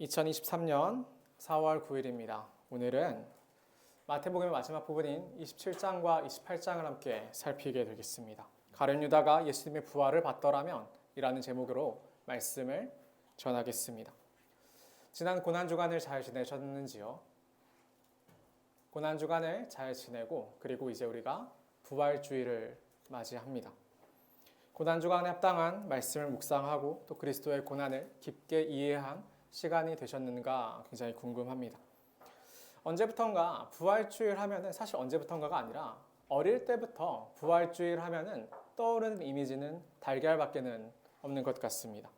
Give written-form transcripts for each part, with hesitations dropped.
2023년 4월 9일입니다. 오늘은 마태복음의 마지막 부분인 27장과 28장을 함께 살피게 되겠습니다. 가룟 유다가 예수님의 부활을 받더라면 이라는 제목으로 말씀을 전하겠습니다. 지난 고난주간을 잘 지내셨는지요? 고난주간을 잘 지내고 그리고 이제 우리가 부활주일을 맞이합니다. 고난주간에 합당한 말씀을 묵상하고 또 그리스도의 고난을 깊게 이해한 시간이 되셨는가 굉장히 궁금합니다. 언제부턴가 부활주일 하면은 사실 언제부턴가가 아니라 어릴 때부터 부활주일 하면은 떠오르는 이미지는 달걀밖에는 없는 것 같습니다.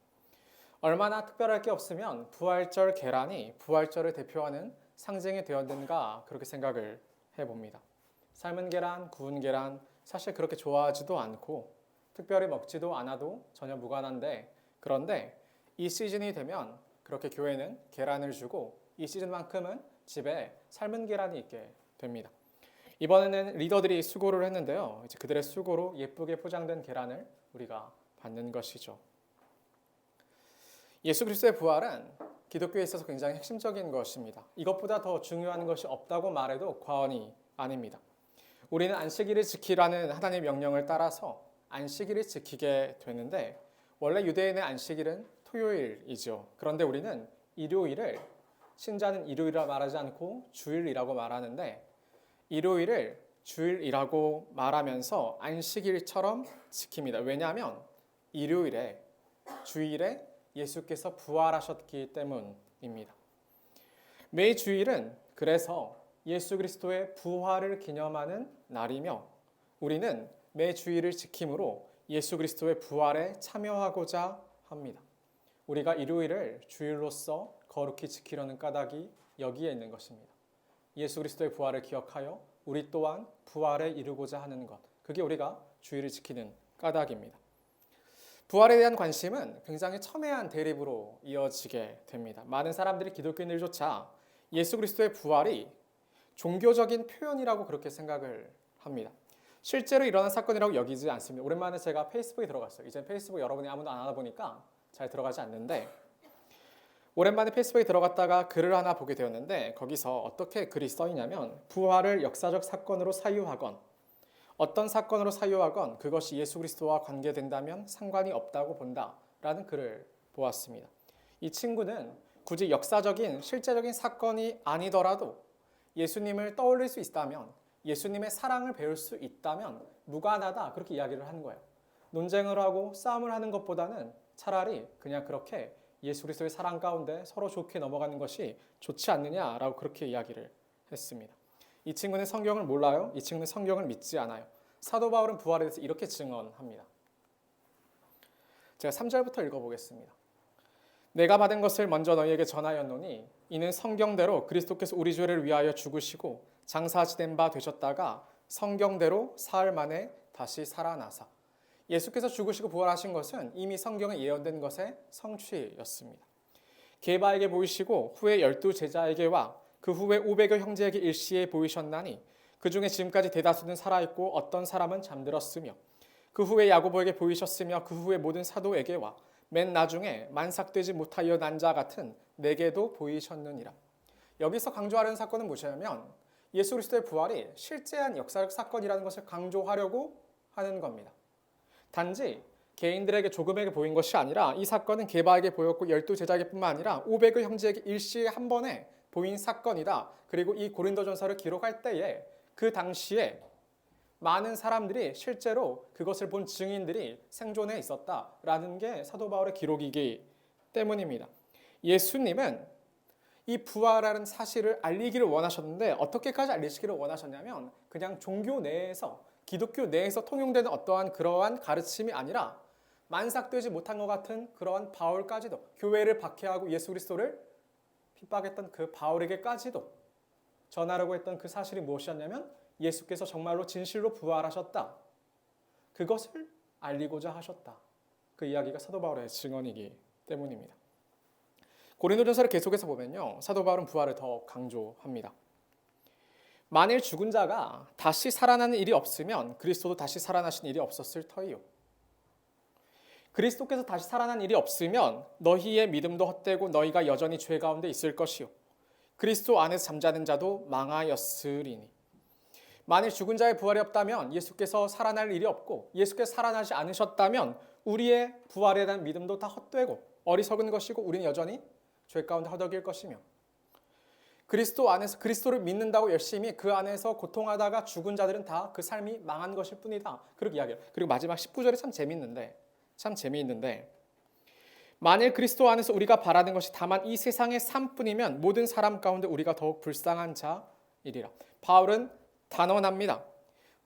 얼마나 특별할 게 없으면 부활절 계란이 부활절을 대표하는 상징이 되었는가 그렇게 생각을 해봅니다. 삶은 계란, 구운 계란 사실 그렇게 좋아하지도 않고 특별히 먹지도 않아도 전혀 무관한데 그런데 이 시즌이 되면 그렇게 교회는 계란을 주고 이 시즌만큼은 집에 삶은 계란이 있게 됩니다. 이번에는 리더들이 수고를 했는데요. 이제 그들의 수고로 예쁘게 포장된 계란을 우리가 받는 것이죠. 예수 그리스도의 부활은 기독교에 있어서 굉장히 핵심적인 것입니다. 이것보다 더 중요한 것이 없다고 말해도 과언이 아닙니다. 우리는 안식일을 지키라는 하나님의 명령을 따라서 안식일을 지키게 되는데 원래 유대인의 안식일은 토요일이죠. 그런데 우리는 일요일을 신자는 일요일이라 말하지 않고 주일이라고 말하는데 일요일을 주일이라고 말하면서 안식일처럼 지킵니다. 왜냐하면 일요일에 주일에 예수께서 부활하셨기 때문입니다. 매 주일은 그래서 예수 그리스도의 부활을 기념하는 날이며 우리는 매 주일을 지킴으로 예수 그리스도의 부활에 참여하고자 합니다. 우리가 일요일을 주일로서 거룩히 지키려는 까닭이 여기에 있는 것입니다. 예수 그리스도의 부활을 기억하여 우리 또한 부활에 이르고자 하는 것. 그게 우리가 주일을 지키는 까닭입니다. 부활에 대한 관심은 굉장히 첨예한 대립으로 이어지게 됩니다. 많은 사람들이 기독교인들조차 예수 그리스도의 부활이 종교적인 표현이라고 그렇게 생각을 합니다. 실제로 일어난 사건이라고 여기지 않습니다. 오랜만에 제가 페이스북에 들어갔어요. 이제 페이스북 여러분이 아무도 안 하다 보니까 잘 들어가지 않는데 오랜만에 페이스북에 들어갔다가 글을 하나 보게 되었는데 거기서 어떻게 글이 써있냐면 부활을 역사적 사건으로 사유하건 어떤 사건으로 사유하건 그것이 예수 그리스도와 관계된다면 상관이 없다고 본다라는 글을 보았습니다. 이 친구는 굳이 역사적인 실제적인 사건이 아니더라도 예수님을 떠올릴 수 있다면 예수님의 사랑을 배울 수 있다면 무관하다 그렇게 이야기를 하는 거예요. 논쟁을 하고 싸움을 하는 것보다는 차라리 그냥 그렇게 예수 그리스도의 사랑 가운데 서로 좋게 넘어가는 것이 좋지 않느냐라고 그렇게 이야기를 했습니다. 이 친구는 성경을 몰라요. 이 친구는 성경을 믿지 않아요. 사도 바울은 부활에 대해서 이렇게 증언합니다. 제가 3절부터 읽어보겠습니다. 내가 받은 것을 먼저 너희에게 전하였노니 이는 성경대로 그리스도께서 우리 죄를 위하여 죽으시고 장사지된 바 되셨다가 성경대로 사흘 만에 다시 살아나사. 예수께서 죽으시고 부활하신 것은 이미 성경에 예언된 것의 성취였습니다. 게바에게 보이시고 후에 12 제자에게와 그 후에 500여 형제에게 일시에 보이셨나니 그 중에 지금까지 대다수는 살아있고 어떤 사람은 잠들었으며 그 후에 야고보에게 보이셨으며 그 후에 모든 사도에게와 맨 나중에 만삭되지 못하여 난 자 같은 내게도 보이셨느니라. 여기서 강조하려는 사건은 무엇이냐면 예수 그리스도의 부활이 실제한 역사적 사건이라는 것을 강조하려고 하는 겁니다. 단지 개인들에게 조금에게 보인 것이 아니라 이 사건은 게바에게 보였고 12 제자에게 뿐만 아니라 500의 형제에게 일시에 한 번에 보인 사건이다. 그리고 이 고린도전서를 기록할 때에 그 당시에 많은 사람들이 실제로 그것을 본 증인들이 생존해 있었다라는 게 사도 바울의 기록이기 때문입니다. 예수님은 이 부활하는 사실을 알리기를 원하셨는데 어떻게까지 알리시기를 원하셨냐면 그냥 종교 내에서 기독교 내에서 통용되는 어떠한 그러한 가르침이 아니라 만삭되지 못한 것 같은 그러한 바울까지도 교회를 박해하고 예수 그리스도를 핍박했던 그 바울에게까지도 전하려고 했던 그 사실이 무엇이었냐면 예수께서 정말로 진실로 부활하셨다. 그것을 알리고자 하셨다. 그 이야기가 사도 바울의 증언이기 때문입니다. 고린도전서를 계속해서 보면요. 사도 바울은 부활을 더 강조합니다. 만일 죽은 자가 다시 살아나는 일이 없으면 그리스도도 다시 살아나신 일이 없었을 터이요. 그리스도께서 다시 살아난 일이 없으면 너희의 믿음도 헛되고 너희가 여전히 죄 가운데 있을 것이요 그리스도 안에서 잠자는 자도 망하였으리니. 만일 죽은 자의 부활이 없다면 예수께서 살아날 일이 없고 예수께서 살아나지 않으셨다면 우리의 부활에 대한 믿음도 다 헛되고 어리석은 것이고 우리는 여전히 죄 가운데 허덕일 것이며 그리스도 안에서 그리스도를 믿는다고 열심히 그 안에서 고통하다가 죽은 자들은 다 그 삶이 망한 것일 뿐이다. 그렇게 이야기해요. 그리고 마지막 19절이 참 재미있는데 만일 그리스도 안에서 우리가 바라는 것이 다만 이 세상의 삶뿐이면 모든 사람 가운데 우리가 더욱 불쌍한 자이리라. 바울은 단언합니다.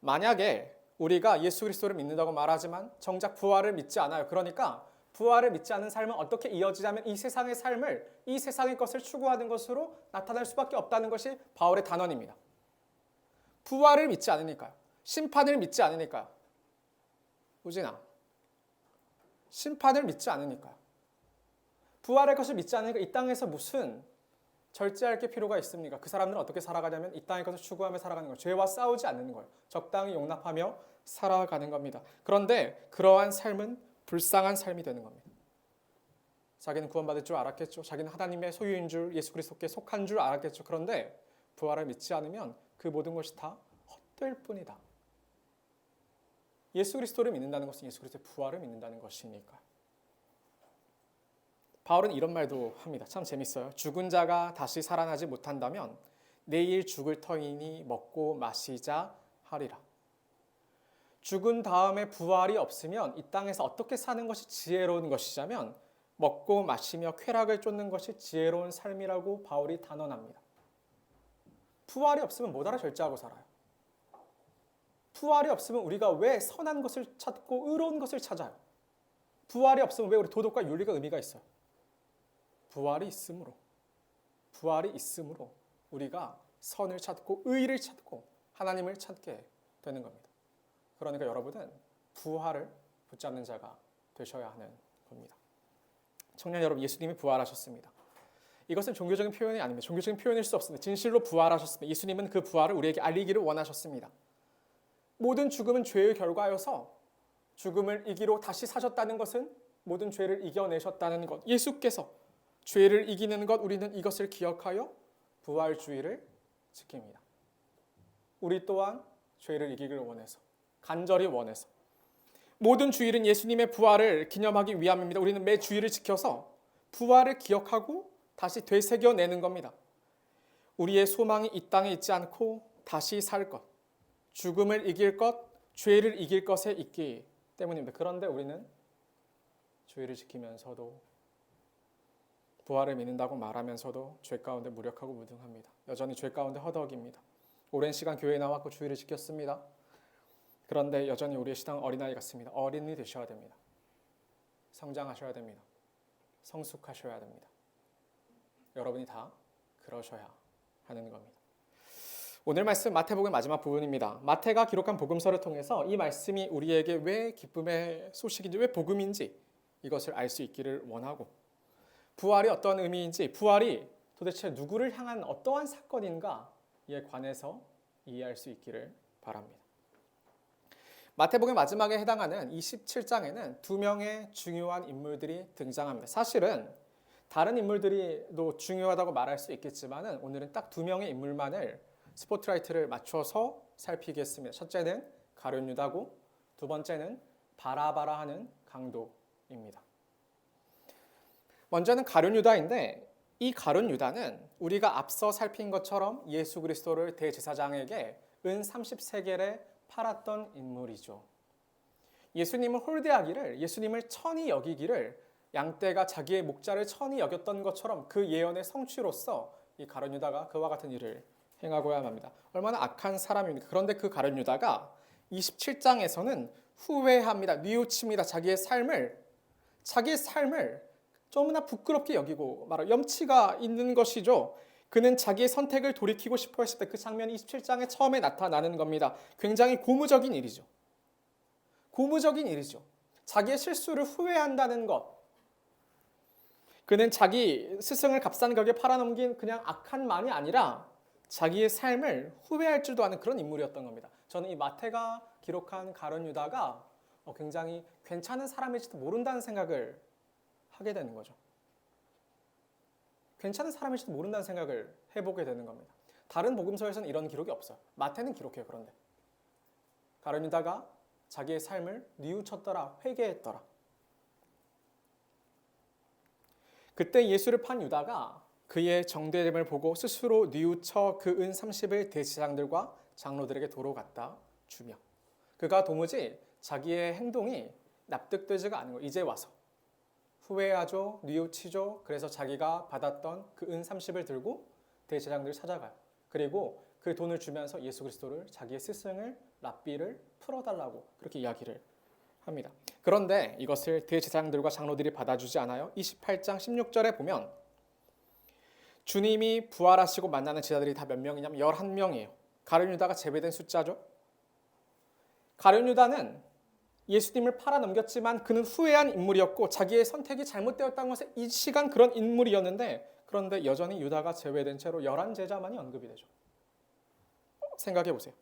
만약에 우리가 예수 그리스도를 믿는다고 말하지만 정작 부활을 믿지 않아요. 그러니까 부활을 믿지 않은 삶은 어떻게 이어지자면 이 세상의 삶을 이 세상의 것을 추구하는 것으로 나타날 수밖에 없다는 것이 바울의 단언입니다. 부활을 믿지 않으니까요. 심판을 믿지 않으니까요. 우진아, 심판을 믿지 않으니까요. 부활의 것을 믿지 않으니까 이 땅에서 무슨 절제할 게 필요가 있습니까? 그 사람들은 어떻게 살아가냐면 이 땅의 것을 추구하며 살아가는 거예요. 죄와 싸우지 않는 거예요. 적당히 용납하며 살아가는 겁니다. 그런데 그러한 삶은 불쌍한 삶이 되는 겁니다. 자기는 구원받을 줄 알았겠죠. 자기는 하나님의 소유인 줄, 예수 그리스도께 속한 줄 알았겠죠. 그런데 부활을 믿지 않으면 그 모든 것이 다 헛될 뿐이다. 예수 그리스도를 믿는다는 것은 예수 그리스도의 부활을 믿는다는 것이니까. 바울은 이런 말도 합니다. 참 재밌어요. 죽은 자가 다시 살아나지 못한다면 내일 죽을 터이니 먹고 마시자 하리라. 죽은 다음에 부활이 없으면 이 땅에서 어떻게 사는 것이 지혜로운 것이자면 먹고 마시며 쾌락을 쫓는 것이 지혜로운 삶이라고 바울이 단언합니다. 부활이 없으면 못 알아 절제하고 살아요. 부활이 없으면 우리가 왜 선한 것을 찾고 의로운 것을 찾아요? 부활이 없으면 왜 우리 도덕과 윤리가 의미가 있어요? 부활이 있으므로 우리가 선을 찾고 의를 찾고 하나님을 찾게 되는 겁니다. 그러니까 여러분은 부활을 붙잡는 자가 되셔야 하는 겁니다. 청년 여러분, 예수님이 부활하셨습니다. 이것은 종교적인 표현이 아닙니다. 종교적인 표현일 수 없습니다. 진실로 부활하셨습니다. 예수님은 그 부활을 우리에게 알리기를 원하셨습니다. 모든 죽음은 죄의 결과여서 죽음을 이기로 다시 사셨다는 것은 모든 죄를 이겨내셨다는 것. 예수께서 죄를 이기는 것, 우리는 이것을 기억하여 부활주의를 지킵니다. 우리 또한 죄를 이기기를 원해서, 간절히 원해서 모든 주일은 예수님의 부활을 기념하기 위함입니다. 우리는 매 주일을 지켜서 부활을 기억하고 다시 되새겨내는 겁니다. 우리의 소망이 이 땅에 있지 않고 다시 살 것, 죽음을 이길 것, 죄를 이길 것에 있기 때문입니다. 그런데 우리는 주일을 지키면서도 부활을 믿는다고 말하면서도 죄 가운데 무력하고 무등합니다. 여전히 죄 가운데 허덕입니다. 오랜 시간 교회에 나왔고 주일을 지켰습니다. 그런데 여전히 우리의 신앙은 어린아이 같습니다. 어린이 되셔야 됩니다. 성장하셔야 됩니다. 성숙하셔야 됩니다. 여러분이 다 그러셔야 하는 겁니다. 오늘 말씀 마태복음 마지막 부분입니다. 마태가 기록한 복음서를 통해서 이 말씀이 우리에게 왜 기쁨의 소식인지, 왜 복음인지 이것을 알 수 있기를 원하고, 부활이 어떤 의미인지, 부활이 도대체 누구를 향한 어떠한 사건인가에 관해서 이해할 수 있기를 바랍니다. 마태복음 마지막에 해당하는 27장에는 두 명의 중요한 인물들이 등장합니다. 사실은 다른 인물들도 중요하다고 말할 수 있겠지만 오늘은 딱 두 명의 인물만을 스포트라이트를 맞춰서 살피겠습니다. 첫째는 가룟 유다고 두 번째는 바라바라 하는 강도입니다. 먼저는 가룟 유다인데 이 가룟 유다는 우리가 앞서 살핀 것처럼 예수 그리스도를 대제사장에게 은 30세겔에 팔았던 인물이죠. 예수님을 홀대하기를, 예수님을 천히 여기기를 양떼가 자기의 목자를 천히 여겼던 것처럼 그 예언의 성취로서 이 가룟 유다가 그와 같은 일을 행하고야 합니다. 얼마나 악한 사람입니까? 그런데 그 가룟 유다가 27장에서는 후회합니다. 뉘우칩니다. 자기의 삶을 너무나 부끄럽게 여기고 말아 염치가 있는 것이죠. 그는 자기의 선택을 돌이키고 싶어 했을 때 그 장면이 27장에 처음에 나타나는 겁니다. 굉장히 고무적인 일이죠. 자기의 실수를 후회한다는 것. 그는 자기 스승을 값싼 가격에 팔아넘긴 그냥 악한 만이 아니라 자기의 삶을 후회할 줄도 아는 그런 인물이었던 겁니다. 저는 이 마태가 기록한 가룟 유다가 굉장히 괜찮은 사람일지도 모른다는 생각을 하게 되는 거죠. 괜찮은 사람일지도 모른다는 생각을 해보게 되는 겁니다. 다른 복음서에서는 이런 기록이 없어요. 마태는 기록해요. 그런데 가룟 유다가 자기의 삶을 뉘우쳤더라, 회개했더라. 그때 예수를 판 유다가 그의 정죄됨을 보고 스스로 뉘우쳐 그 은 30을 대제사장들과 장로들에게 도로 갖다 주며, 그가 도무지 자기의 행동이 납득되지가 않은 거예요. 이제 와서 후회하죠, 뉘우치죠. 그래서 자기가 받았던 그 은 30을 들고 대제사장들을 찾아가요. 그리고 그 돈을 주면서 예수 그리스도를, 자기의 스승을, 랍비를 풀어달라고 그렇게 이야기를 합니다. 그런데 이것을 대제사장들과 장로들이 받아주지 않아요. 28장 16절에 보면 주님이 부활하시고 만나는 제자들이 다 몇 명이냐면 11명이에요. 가룟 유다가 제외된 숫자죠. 가룟 유다는 예수님을 팔아넘겼지만 그는 후회한 인물이었고 자기의 선택이 잘못되었다는 것에 이 시간 그런 인물이었는데, 그런데 여전히 유다가 제외된 채로 11제자만이 언급이 되죠. 생각해 보세요.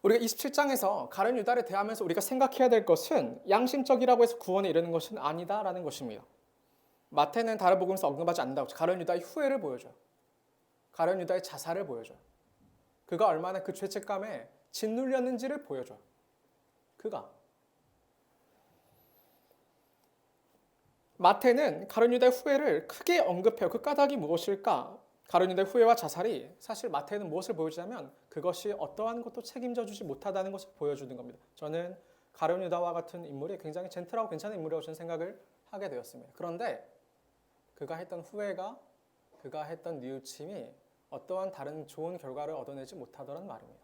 우리가 27장에서 가룟 유다를 대하면서 우리가 생각해야 될 것은 양심적이라고 해서 구원에 이르는 것은 아니다라는 것입니다. 마태는 다른 복음에서 언급하지 않는다고 가룟 유다의 후회를 보여줘요. 가룟 유다의 자살을 보여줘요. 그가 얼마나 그 죄책감에 짓눌렸는지를 보여줘요. 그가. 마태는 가룟 유다의 후회를 크게 언급해요. 그 까닭이 무엇일까? 가룟 유다의 후회와 자살이, 사실 마태는 무엇을 보여주냐면 그것이 어떠한 것도 책임져 주지 못하다는 것을 보여주는 겁니다. 저는 가룟 유다와 같은 인물이 굉장히 젠틀하고 괜찮은 인물이라고 저는 생각을 하게 되었습니다. 그런데 그가 했던 후회가, 그가 했던 뉘우침이 어떠한 다른 좋은 결과를 얻어내지 못하더란 말입니다.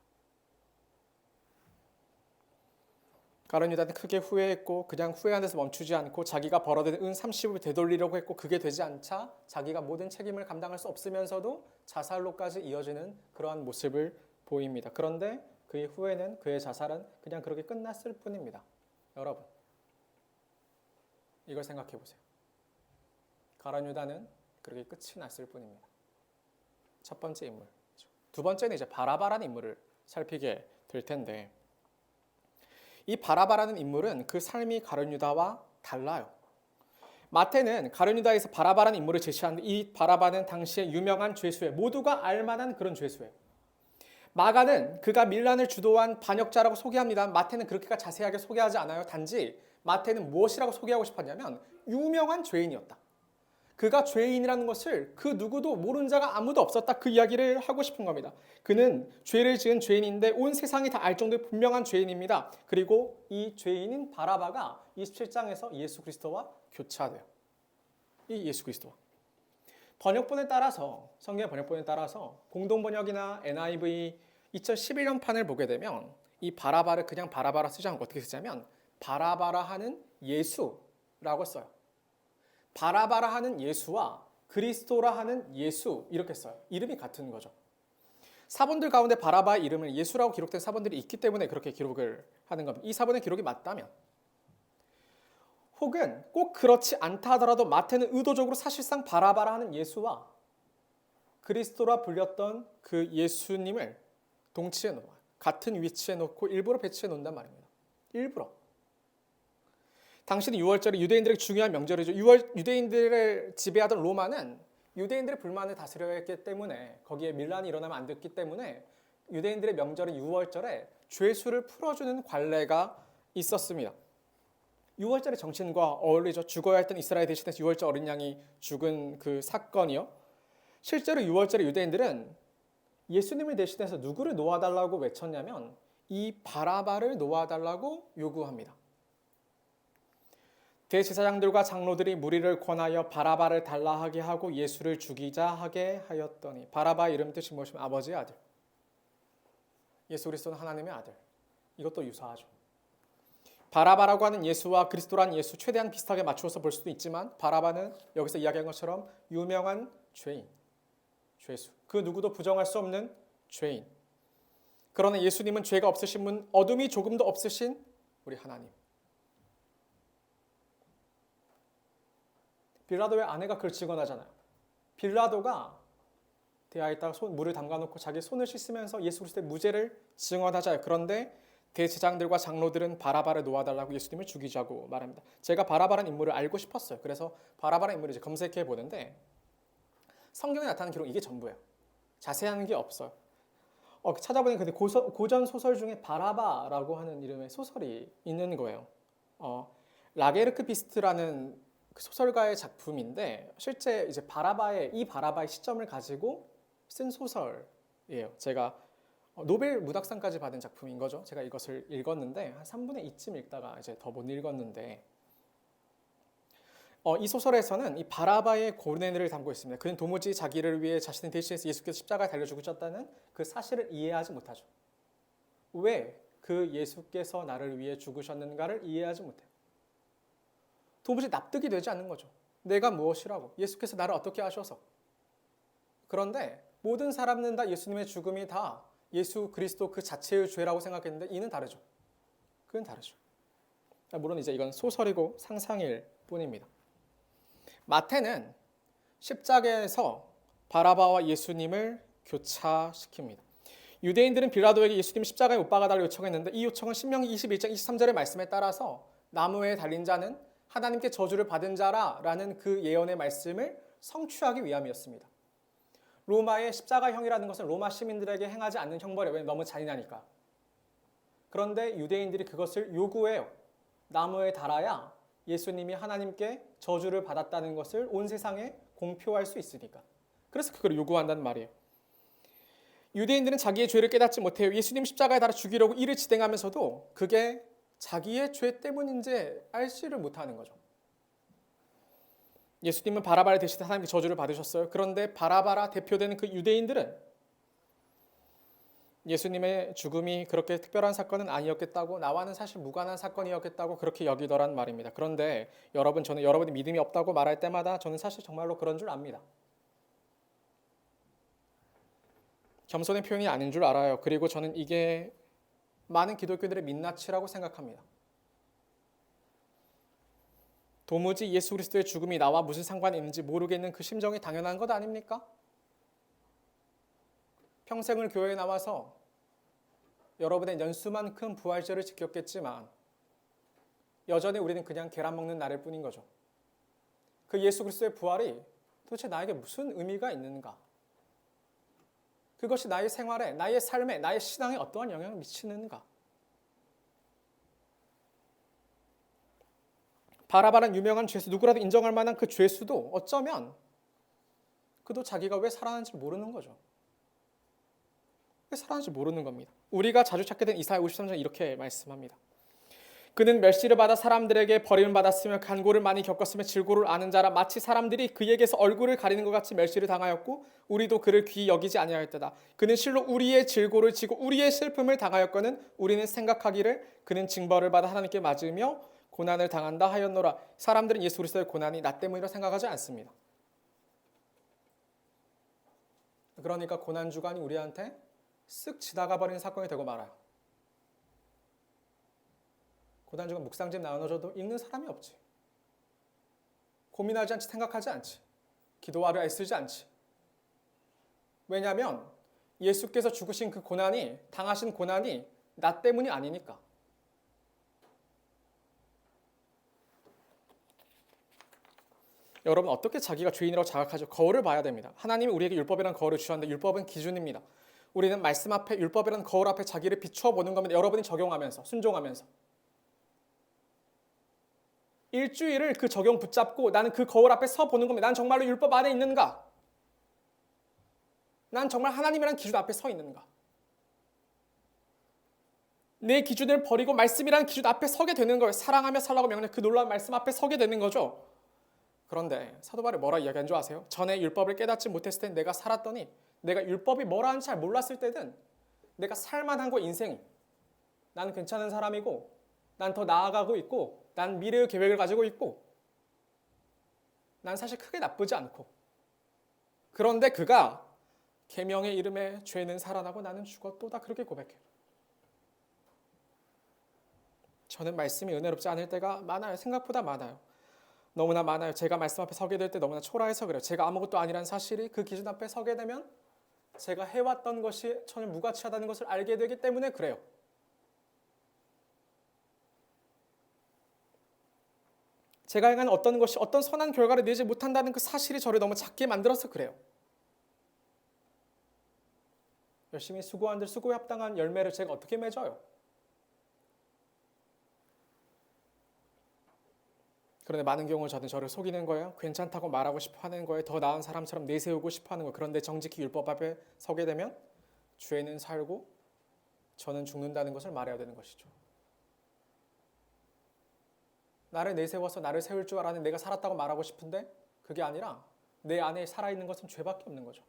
가룟 유다는 크게 후회했고 그냥 후회한 데서 멈추지 않고 자기가 벌어들인 은 30을 되돌리려고 했고 그게 되지 않자 자기가 모든 책임을 감당할 수 없으면서도 자살로까지 이어지는 그러한 모습을 보입니다. 그런데 그의 후회는, 그의 자살은 그냥 그렇게 끝났을 뿐입니다. 여러분, 이걸 생각해 보세요. 가룟 유다는 그렇게 끝이 났을 뿐입니다. 첫 번째 인물. 두 번째는 이제 바라바라는 인물을 살피게 될 텐데, 이 바라바라는 인물은 그 삶이 가룟 유다와 달라요. 마태는 가룟 유다에서 바라바라는 인물을 제시하는데 이 바라바는 당시에 유명한 죄수예요. 모두가 알만한 그런 죄수예요. 마가는 그가 밀란을 주도한 반역자라고 소개합니다. 마태는 그렇게까지 자세하게 소개하지 않아요. 단지 마태는 무엇이라고 소개하고 싶었냐면 유명한 죄인이었다. 그가 죄인이라는 것을 그 누구도 모르는 자가 아무도 없었다. 그 이야기를 하고 싶은 겁니다. 그는 죄를 지은 죄인인데 온 세상이 다 알 정도의 분명한 죄인입니다. 그리고 이 죄인인 바라바가 27장에서 예수 그리스도와 교차돼요. 이 예수 그리스도와. 번역본에 따라서, 성경의 번역본에 따라서 공동번역이나 NIV 2011년판을 보게 되면 이 바라바를 그냥 바라바라 쓰지 않고 어떻게 쓰냐면 바라바라 하는 예수라고 써요. 바라바라 하는 예수와 그리스도라 하는 예수 이렇게 써요. 이름이 같은 거죠. 사본들 가운데 바라바의 이름을 예수라고 기록된 사본들이 있기 때문에 그렇게 기록을 하는 겁니다. 이 사본의 기록이 맞다면, 혹은 꼭 그렇지 않다 하더라도 마태는 의도적으로 사실상 바라바라 하는 예수와 그리스도라 불렸던 그 예수님을 동치에 놓아 같은 위치에 놓고 일부러 배치해 놓는단 말입니다. 일부러. 당시는 6월절이 유대인들에게 중요한 명절이죠. 유대인들을 지배하던 로마는 유대인들의 불만을 다스려야 했기 때문에, 거기에 밀란이 일어나면 안 됐기 때문에 유대인들의 명절인 6월절에 죄수를 풀어주는 관례가 있었습니다. 6월절의 정신과 어울리죠. 죽어야 했던 이스라엘 대신에 6월절 어린 양이 죽은 그 사건이요. 실제로 6월절에 유대인들은 예수님을 대신해서 누구를 놓아달라고 외쳤냐면 이 바라바를 놓아달라고 요구합니다. 대제사장들과 장로들이 무리를 권하여 바라바를 달라 하게 하고 예수를 죽이자 하게 하였더니, 바라바의 이름 뜻이 무엇이면 아버지의 아들. 예수 그리스도는 하나님의 아들. 이것도 유사하죠. 바라바라고 하는 예수와 그리스도란 예수 최대한 비슷하게 맞추어서 볼 수도 있지만 바라바는 여기서 이야기한 것처럼 유명한 죄인, 죄수. 그 누구도 부정할 수 없는 죄인. 그러나 예수님은 죄가 없으신 분, 어둠이 조금도 없으신 우리 하나님. 빌라도의 아내가 그걸 증언하잖아요. 빌라도가 대야에다가 물을 담가놓고 자기 손을 씻으면서 예수 그리스도의 무죄를 증언하잖아요. 그런데 대제장들과 장로들은 바라바를 놓아달라고 예수님을 죽이자고 말합니다. 제가 바라바라는 인물을 알고 싶었어요. 그래서 바라바라는 인물을 이제 검색해 보는데 성경에 나타나는 기록 이게 전부예요. 자세한 게 없어요. 찾아보니 근데 고전 소설 중에 바라바라고 하는 이름의 소설이 있는 거예요. 라게르크 비스트라는 그 소설가의 작품인데 실제 이제 이 바라바의 시점을 가지고 쓴 소설이에요. 제가 노벨 문학상까지 받은 작품인 거죠. 제가 이것을 읽었는데 한 3분의 2쯤 읽다가 이제 더 못 읽었는데 이 소설에서는 이 바라바의 고뇌를 담고 있습니다. 그는 도무지 자기를 위해 자신을 대신해서 예수께서 십자가에 달려 죽으셨다는 그 사실을 이해하지 못하죠. 왜 그 예수께서 나를 위해 죽으셨는가를 이해하지 못해요. 도무지 납득이 되지 않는 거죠. 내가 무엇이라고? 예수께서 나를 어떻게 하셔서? 그런데 모든 사람은 다 예수님의 죽음이 다 예수 그리스도 그 자체의 죄라고 생각했는데 이는 다르죠. 그건 다르죠. 물론 이제 이건 소설이고 상상일 뿐입니다. 마태는 십자가에서 바라바와 예수님을 교차시킵니다. 유대인들은 빌라도에게 예수님 십자가에 못 박아달라고 요청했는데 이 요청은 신명기 21장 23절의 말씀에 따라서 나무에 달린 자는 하나님께 저주를 받은 자라라는 그 예언의 말씀을 성취하기 위함이었습니다. 로마의 십자가형이라는 것은 로마 시민들에게 행하지 않는 형벌이에요. 왜냐하면 너무 잔인하니까. 그런데 유대인들이 그것을 요구해요. 나무에 달아야 예수님이 하나님께 저주를 받았다는 것을 온 세상에 공표할 수 있으니까. 그래서 그걸 요구한다는 말이에요. 유대인들은 자기의 죄를 깨닫지 못해요. 예수님 십자가에 달아 죽이려고 일을 진행하면서도 그게 자기의 죄 때문인지 알지를 못하는 거죠. 예수님은 바라바를 대신해 하나님께 저주를 받으셨어요. 그런데 바라바라 대표되는 그 유대인들은 예수님의 죽음이 그렇게 특별한 사건은 아니었겠다고, 나와는 사실 무관한 사건이었겠다고 그렇게 여기더란 말입니다. 그런데 저는 여러분이 믿음이 없다고 말할 때마다 저는 사실 정말로 그런 줄 압니다. 겸손의 표현이 아닌 줄 알아요. 그리고 저는 이게 많은 기독교들의 민낯이라고 생각합니다. 도무지 예수 그리스도의 죽음이 나와 무슨 상관이 있는지 모르겠는 그 심정이 당연한 것 아닙니까? 평생을 교회에 나와서 여러분의 연수만큼 부활절을 지켰겠지만 여전히 우리는 그냥 계란 먹는 날일 뿐인 거죠. 그 예수 그리스도의 부활이 도대체 나에게 무슨 의미가 있는가? 그것이 나의 생활에, 나의 삶에, 나의 신앙에 어떠한 영향을 미치는가? 바라바는 유명한 죄수, 누구라도 인정할 만한 그 죄수도 어쩌면 그도 자기가 왜 살아나는지 모르는 거죠. 왜 살아나는지 모르는 겁니다. 우리가 자주 찾게 된 이사야 53장 이렇게 말씀합니다. 그는 멸시를 받아 사람들에게 버림을 받았으며 간고를 많이 겪었으며 질고를 아는 자라 마치 사람들이 그에게서 얼굴을 가리는 것 같이 멸시를 당하였고 우리도 그를 귀히 여기지 아니하였도다. 그는 실로 우리의 질고를 지고 우리의 슬픔을 당하였거늘 우리는 생각하기를 그는 징벌을 받아 하나님께 맞으며 고난을 당한다 하였노라. 사람들은 예수 그리스도의 고난이 나 때문이라 생각하지 않습니다. 그러니까 고난주간이 우리한테 쓱 지나가 버리는 사건이 되고 말아요. 고난주간 묵상집 나눠줘도 읽는 사람이 없지. 고민하지 않지, 생각하지 않지. 기도하려 애쓰지 않지. 왜냐하면 예수께서 죽으신 그 고난이, 당하신 고난이 나 때문이 아니니까. 여러분 어떻게 자기가 죄인이라고 자각하죠? 거울을 봐야 됩니다. 하나님이 우리에게 율법이라는 거울을 주셨는데 율법은 기준입니다. 우리는 말씀 앞에, 율법이라는 거울 앞에 자기를 비추어 보는 겁니다. 여러분이 적용하면서, 순종하면서. 일주일을 그 적용 붙잡고 나는 그 거울 앞에 서 보는 겁니다. 난 정말로 율법 안에 있는가? 난 정말 하나님이라는 기준 앞에 서 있는가? 내 기준을 버리고 말씀이라는 기준 앞에 서게 되는 거예요. 사랑하며 살라고 명령 그 놀라운 말씀 앞에 서게 되는 거죠. 그런데 사도 바울이 뭐라 이야기한 줄 아세요? 전에 율법을 깨닫지 못했을 때 내가 살았더니 내가 율법이 뭐라는지 잘 몰랐을 때든 내가 살만한 거 인생이 나는 괜찮은 사람이고 난 더 나아가고 있고 난 미래의 계획을 가지고 있고 난 사실 크게 나쁘지 않고 그런데 그가 계명의 이름에 죄는 살아나고 나는 죽었도다 그렇게 고백해요. 저는 말씀이 은혜롭지 않을 때가 많아요. 생각보다 많아요. 너무나 많아요. 제가 말씀 앞에 서게 될 때 너무나 초라해서 그래요. 제가 아무것도 아니라는 사실이 그 기준 앞에 서게 되면 제가 해왔던 것이 전혀 무가치하다는 것을 알게 되기 때문에 그래요. 제가 행한 어떤 것이 어떤 선한 결과를 내지 못한다는 그 사실이 저를 너무 작게 만들어서 그래요. 열심히 수고한들 수고에 합당한 열매를 제가 어떻게 맺어요? 그런데 많은 경우 저를 속이는 거예요. 괜찮다고 말하고 싶어 하는 거예요. 더 나은 사람처럼 내세우고 싶어 하는 거예요. 그런데 정직히 율법 앞에 서게 되면 죄는 살고 저는 죽는다는 것을 말해야 되는 것이죠. 나를 내세워서 나를 세울 줄 알았는 내가 살았다고 말하고 싶은데 그게 아니라 내 안에 살아있는 것은 죄밖에 없는 거죠.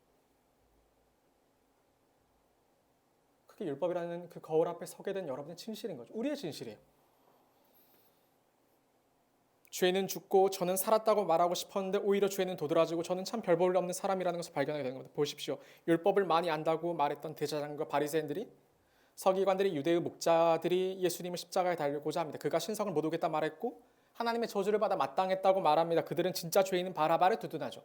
그게 율법이라는 그 거울 앞에 서게 된 여러분의 진실인 거죠. 우리의 진실이에요. 죄는 죽고 저는 살았다고 말하고 싶었는데 오히려 죄는 도드라지고 저는 참 별 볼 일 없는 사람이라는 것을 발견하게 되는 겁니다. 보십시오. 율법을 많이 안다고 말했던 대제사장과 바리새인들이, 서기관들이, 유대의 목자들이 예수님을 십자가에 달고자 합니다. 그가 신성을 못 오겠다 말했고 하나님의 저주를 받아 마땅했다고 말합니다. 그들은 진짜 죄인은 바라바를 두둔하죠.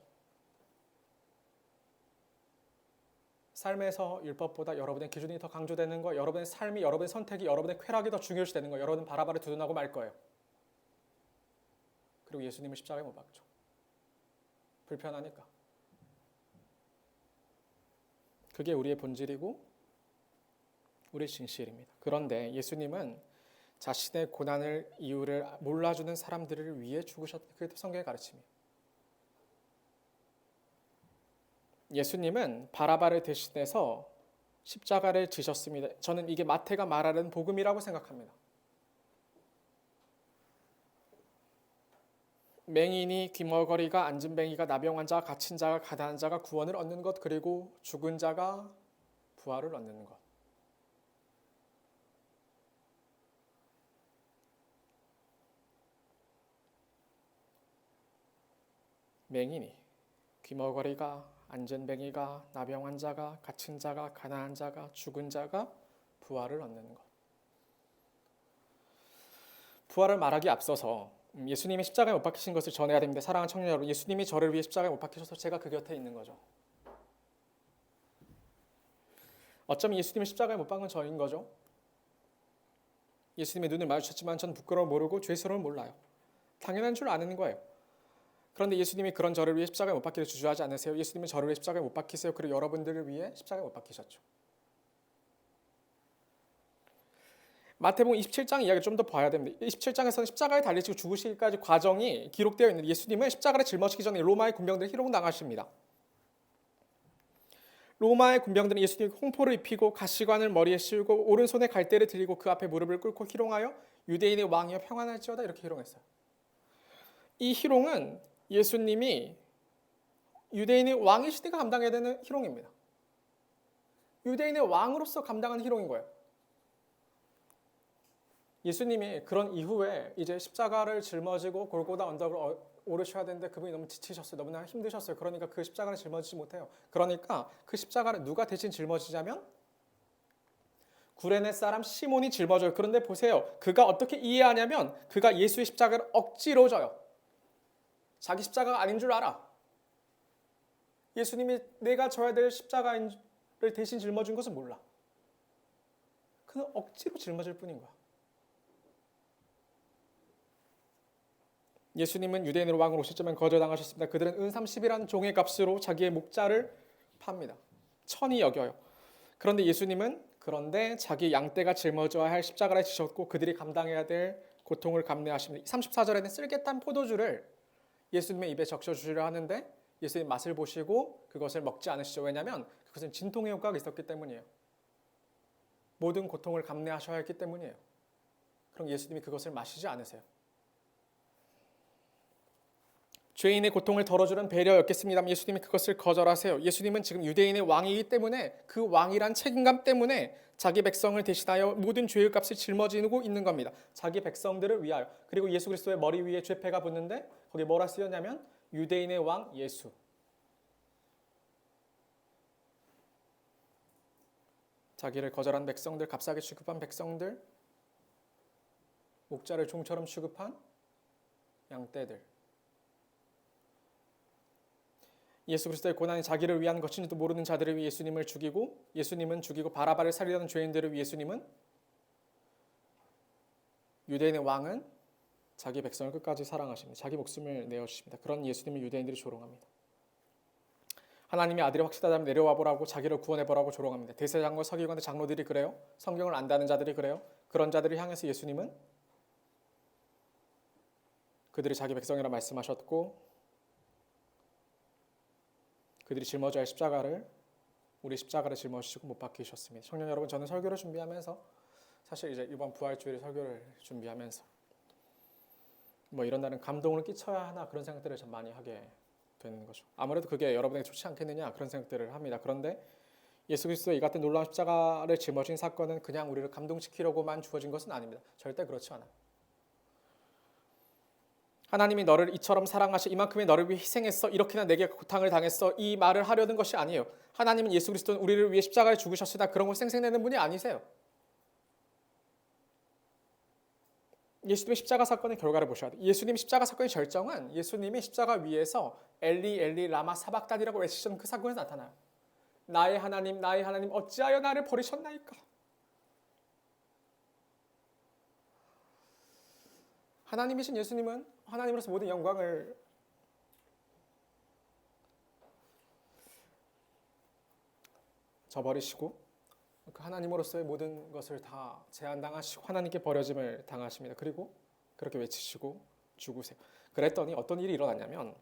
삶에서 율법보다 여러분의 기준이 더 강조되는 거, 여러분의 삶이, 여러분의 선택이, 여러분의 쾌락이 더 중요시 되는 거, 여러분은 바라바를 두둔하고 말 거예요. 그리고 예수님을 십자가에 못 박죠. 불편하니까. 그게 우리의 본질이고 우리의 진실입니다. 그런데 예수님은 자신의 고난을 이유를 몰라주는 사람들을 위해 죽으셨다. 그게 성경의 가르침이에요. 예수님은 바라바를 대신해서 십자가를 지셨습니다. 저는 이게 마태가 말하는 복음이라고 생각합니다. 맹인이, 귀머거리가, 앉은뱅이가, 나병 자가, 갇힌 자가, 가난한 자가 구원을 얻는 것, 그리고 죽은 자가 부활을 얻는 것. 맹인이, 귀머거리가, 앉은뱅이가, 나병 환자가, 갇힌 자가, 가난한 자가, 죽은 자가 부활을 얻는 것. 부활을 말하기 앞서서 예수님이 십자가에 못 박히신 것을 전해야 됩니다. 사랑하는 청년 여러분, 예수님이 저를 위해 십자가에 못 박히셔서 제가 그 곁에 있는 거죠. 어쩌면 예수님이 십자가에 못 박은 저인 거죠. 예수님의 눈을 마주쳤지만 전 부끄러워 모르고 죄스러움 몰라요. 당연한 줄 아는 거예요. 그런데 예수님이 그런 저를 위해 십자가에 못 박히려 주저하지 않으세요. 예수님은 저를 위해 십자가에 못 박히세요. 그리고 여러분들을 위해 십자가에 못 박히셨죠. 마태복음 27장 이야기를 좀 더 봐야 됩니다. 27장에서는 십자가에 달리시고 죽으시기까지 과정이 기록되어 있는데 예수님은 십자가를 짊어지기 전에 로마의 군병들이 희롱당하십니다. 로마의 군병들은 예수님이 홍포를 입히고 가시관을 머리에 씌우고 오른손에 갈대를 들이고 그 앞에 무릎을 꿇고 희롱하여 유대인의 왕이여 평안할지어다 이렇게 희롱했어요. 이 희롱은 예수님이 유대인의 왕이시니까 감당해야 되는 희롱입니다. 유대인의 왕으로서 감당하는 희롱인 거예요. 예수님이 그런 이후에 이제 십자가를 짊어지고 골고다 언덕을 오르셔야 되는데 그분이 너무 지치셨어요. 너무나 힘드셨어요. 그러니까 그 십자가를 짊어지지 못해요. 그러니까 그 십자가를 누가 대신 짊어지자면 구레네 사람 시몬이 짊어져요. 그런데 보세요. 그가 어떻게 이해하냐면 그가 예수의 십자가를 억지로 져요. 자기 십자가가 아닌 줄 알아. 예수님이 내가 져야 될 십자가를 대신 짊어진 것은 몰라. 그는 억지로 짊어질 뿐인 거야. 예수님은 유대인으로 왕으로 오셨지만 거절당하셨습니다. 그들은 은 30이라는 종의 값으로 자기의 목자를 팝니다. 천히 여겨요. 그런데 예수님은 그런데 자기 양떼가 짊어져야 할 십자가를 지셨고 그들이 감당해야 될 고통을 감내하십니다. 34절에는 쓸개탄 포도주를 예수님의 입에 적셔주시려 하는데 예수님 맛을 보시고 그것을 먹지 않으시죠. 왜냐하면 그것은 진통의 효과가 있었기 때문이에요. 모든 고통을 감내하셔야 했기 때문이에요. 그럼 예수님이 그것을 마시지 않으세요. 죄인의 고통을 덜어주는 배려였겠습니다만 예수님이 그것을 거절하세요. 예수님은 지금 유대인의 왕이기 때문에 그 왕이란 책임감 때문에 자기 백성을 대신하여 모든 죄의 값을 짊어지고 있는 겁니다. 자기 백성들을 위하여. 그리고 예수 그리스도의 머리 위에 죄패가 붙는데 거기에 뭐라 쓰였냐면 유대인의 왕 예수. 자기를 거절한 백성들, 값싸게 취급한 백성들, 목자를 종처럼 취급한 양떼들. 예수 그리스도의 고난이 자기를 위한 것인지도 모르는 자들을 위해 예수님을 죽이고 예수님은 죽이고 바라바를 살리려는 죄인들을 위해 예수님은 유대인의 왕은 자기 백성을 끝까지 사랑하십니다. 자기 목숨을 내어주십니다. 그런 예수님을 유대인들이 조롱합니다. 하나님이 아들이 확실하다면 내려와 보라고 자기를 구원해 보라고 조롱합니다. 대제사장과 서기관의 장로들이 그래요. 성경을 안다는 자들이 그래요. 그런 자들을 향해서 예수님은 그들이 자기 백성이라 말씀하셨고 그들이 짊어져야 할 십자가를 우리 십자가를 짊어지시고 못 박히셨습니다. 청년 여러분, 저는 설교를 준비하면서 사실 이제 이번 부활주일 설교를 준비하면서 뭐 이런 날은 감동을 끼쳐야 하나 그런 생각들을 좀 많이 하게 되는 거죠. 아무래도 그게 여러분에게 좋지 않겠느냐 그런 생각들을 합니다. 그런데 예수 그리스도의 이 같은 놀라운 십자가를 짊어진 사건은 그냥 우리를 감동시키려고만 주어진 것은 아닙니다. 절대 그렇지 않아요. 하나님이 너를 이처럼 사랑하시 이만큼의 너를 위해 희생했어 이렇게나 내게 고통을 당했어 이 말을 하려는 것이 아니에요. 하나님은 예수 그리스도는 우리를 위해 십자가에 죽으셨으나 그런 걸 생생내는 분이 아니세요. 예수님의 십자가 사건의 결과를 보셔야 돼요. 예수님 십자가 사건의 절정은 예수님이 십자가 위에서 엘리 엘리 라마 사박단이라고 외치셨던 그 사건에 나타나요. 나의 하나님 어찌하여 나를 버리셨나이까. 하나님이신 예수님은 하나님으로서 모든 영광을 저버리시고 그 하나님으로서의 모든 것을 다 제한당하시고 하나님께 버려짐을 당하십니다. 그리고 그렇게 외치시고 죽으세요. 그랬더니 어떤 일이 일어났냐면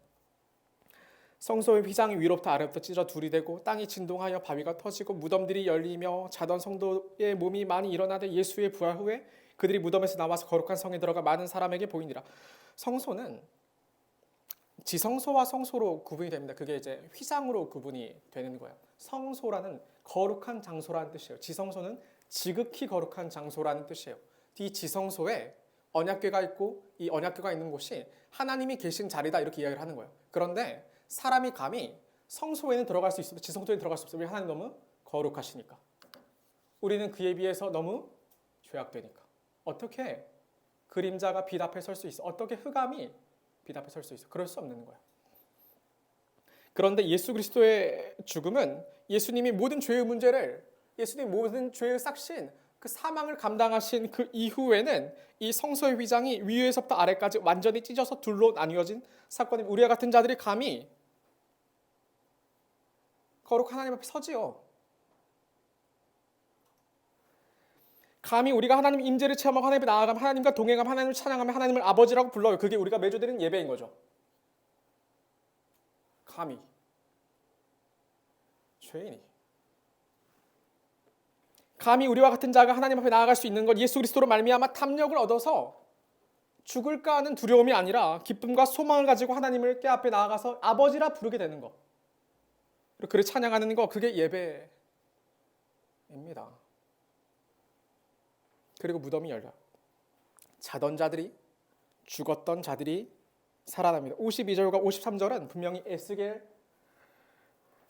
성소의 휘장이 위로부터 아래부터 찢어 둘이 되고 땅이 진동하여 바위가 터지고 무덤들이 열리며 자던 성도의 몸이 많이 일어나되 예수의 부활 후에 그들이 무덤에서 나와서 거룩한 성에 들어가 많은 사람에게 보이니라. 성소는 지성소와 성소로 구분이 됩니다. 그게 이제 휘장으로 구분이 되는 거예요. 성소라는 거룩한 장소라는 뜻이에요. 지성소는 지극히 거룩한 장소라는 뜻이에요. 이 지성소에 언약궤가 있고 이 언약궤가 있는 곳이 하나님이 계신 자리다 이렇게 이야기를 하는 거예요. 그런데 사람이 감히 성소에는 들어갈 수 있어도 지성소에 들어갈 수 없어요. 왜? 하나님 너무 거룩하시니까. 우리는 그에 비해서 너무 죄악되니까. 어떻게 그림자가 빛 앞에 설 수 있어? 어떻게 흑암이 빛 앞에 설 수 있어? 그럴 수 없는 거야. 그런데 예수 그리스도의 죽음은 예수님이 모든 죄의 문제를 예수님이 모든 죄의 싹신 그 사망을 감당하신 그 이후에는 이 성소의 휘장이 위에서부터 아래까지 완전히 찢어서 둘로 나뉘어진 사건입니다. 우리와 같은 자들이 감히 거룩한 하나님 앞에 서지요. 감히 우리가 하나님 임재를 체험하고 하나님 앞에 나아가면 하나님과 동행하면 하나님을 찬양하면 하나님을 아버지라고 불러요. 그게 우리가 매주 드리는 예배인 거죠. 감히 죄인이 감히 우리와 같은 자가 하나님 앞에 나아갈 수 있는 건 예수 그리스도로 말미암아 탐욕을 얻어서 죽을까 하는 두려움이 아니라 기쁨과 소망을 가지고 하나님을 께 앞에 나아가서 아버지라 부르게 되는 거. 그리고 그를 찬양하는 거 그게 예배입니다. 그리고 무덤이 열려요. 자던 자들이 죽었던 자들이 살아납니다. 52절과 53절은 분명히 에스겔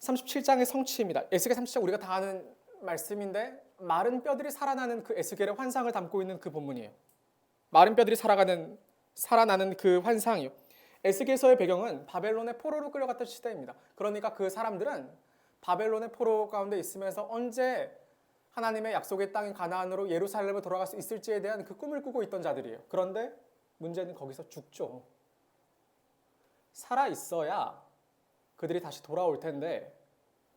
37장의 성취입니다. 에스겔 37장 우리가 다 아는 말씀인데 마른 뼈들이 살아나는 그 에스겔의 환상을 담고 있는 그 본문이에요. 마른 뼈들이 살아나는 그 환상이요. 에스겔서의 배경은 바벨론의 포로로 끌려갔던 시대입니다. 그러니까 그 사람들은 바벨론의 포로 가운데 있으면서 언제 하나님의 약속의 땅인 가나안으로 예루살렘을 돌아갈 수 있을지에 대한 그 꿈을 꾸고 있던 자들이에요. 그런데 문제는 거기서 죽죠. 살아 있어야 그들이 다시 돌아올 텐데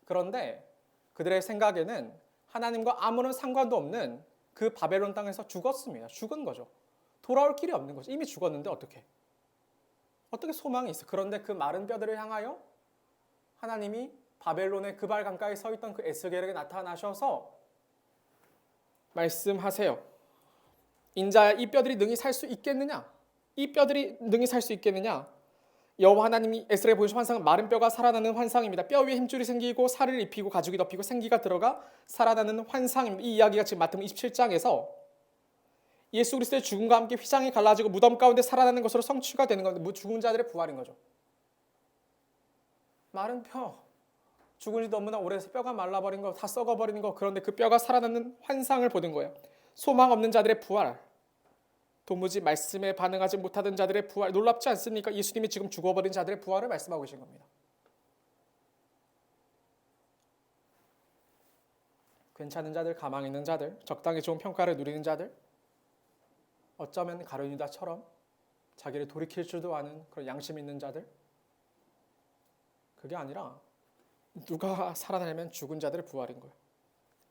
그런데 그들의 생각에는 하나님과 아무런 상관도 없는 그 바벨론 땅에서 죽었습니다. 죽은 거죠. 돌아올 길이 없는 거죠. 이미 죽었는데 어떻게 소망이 있어. 그런데 그 마른 뼈들을 향하여 하나님이 바벨론의 그 발 강가에 서 있던 그 에스겔에게 나타나셔서 말씀하세요. 인자야 이 뼈들이 능히 살 수 있겠느냐? 이 뼈들이 능히 살 수 있겠느냐? 여호와 하나님이 에스겔에 보여주신 환상은 마른 뼈가 살아나는 환상입니다. 뼈 위에 힘줄이 생기고 살을 입히고 가죽이 덮이고 생기가 들어가 살아나는 환상입니다. 이 이야기가 지금 마태복음 27장에서 예수 그리스도의 죽음과 함께 휘장이 갈라지고 무덤 가운데 살아나는 것으로 성취가 되는 건데 죽은 자들의 부활인 거죠. 마른 뼈 죽은 지 너무나 오래돼서 뼈가 말라버린 거 다 썩어버리는 거 그런데 그 뼈가 살아나는 환상을 보는 거예요. 소망 없는 자들의 부활 도무지 말씀에 반응하지 못하던 자들의 부활 놀랍지 않습니까? 예수님이 지금 죽어버린 자들의 부활을 말씀하고 계신 겁니다. 괜찮은 자들, 가망 있는 자들, 적당히 좋은 평가를 누리는 자들 어쩌면 가룟유다처럼 자기를 돌이킬 줄도 아는 그런 양심 있는 자들? 그게 아니라 누가 살아나려면 죽은 자들의 부활인 거예요.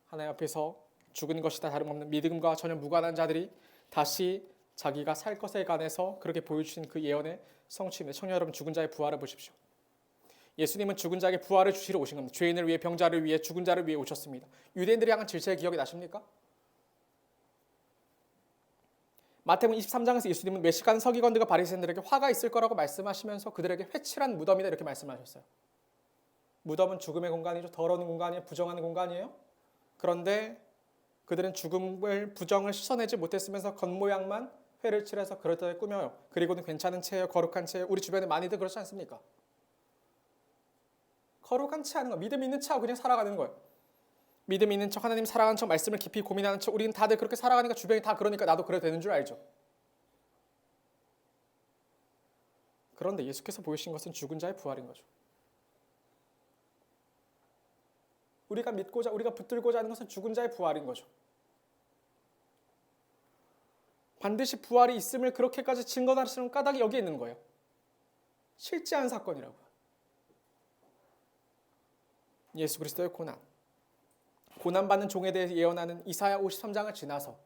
하나님 앞에서 죽은 것이다 다름없는 믿음과 전혀 무관한 자들이 다시 자기가 살 것에 관해서 그렇게 보여주신 그 예언의 성취입니다. 청년 여러분, 죽은 자의 부활을 보십시오. 예수님은 죽은 자에게 부활을 주시러 오신 겁니다. 죄인을 위해, 병자를 위해, 죽은 자를 위해 오셨습니다. 유대인들이 향한 질책의 기억이 나십니까? 마태복음 23장에서 예수님은 외식하는 서기관들과 바리새인들에게 화가 있을 거라고 말씀하시면서 그들에게 회칠한 무덤이다 이렇게 말씀하셨어요. 무덤은 죽음의 공간이죠. 더러운 공간이에요. 부정하는 공간이에요. 그런데 그들은 죽음을 부정을 씻어내지 못했으면서 겉모양만 회를 칠해서 그럴듯하게 꾸며요. 그리고는 괜찮은 채예요. 거룩한 채예요. 우리 주변에 많이들 그렇지 않습니까? 거룩한 채 하는 거, 믿음 있는 채하고 그냥 살아가는 거예요. 믿음 있는 척, 하나님 사랑하는 척, 말씀을 깊이 고민하는 척, 우리는 다들 그렇게 살아가니까 주변이 다 그러니까 나도 그래도 되는 줄 알죠. 그런데 예수께서 보이신 것은 죽은 자의 부활인 거죠. 우리가 믿고자, 우리가 붙들고자 하는 것은 죽은 자의 부활인 거죠. 반드시 부활이 있음을 그렇게까지 증거하시는 까닭이 여기에 있는 거예요. 실제한 사건이라고요. 예수 그리스도의 고난받는 종에 대해 예언하는 이사야 53장을 지나서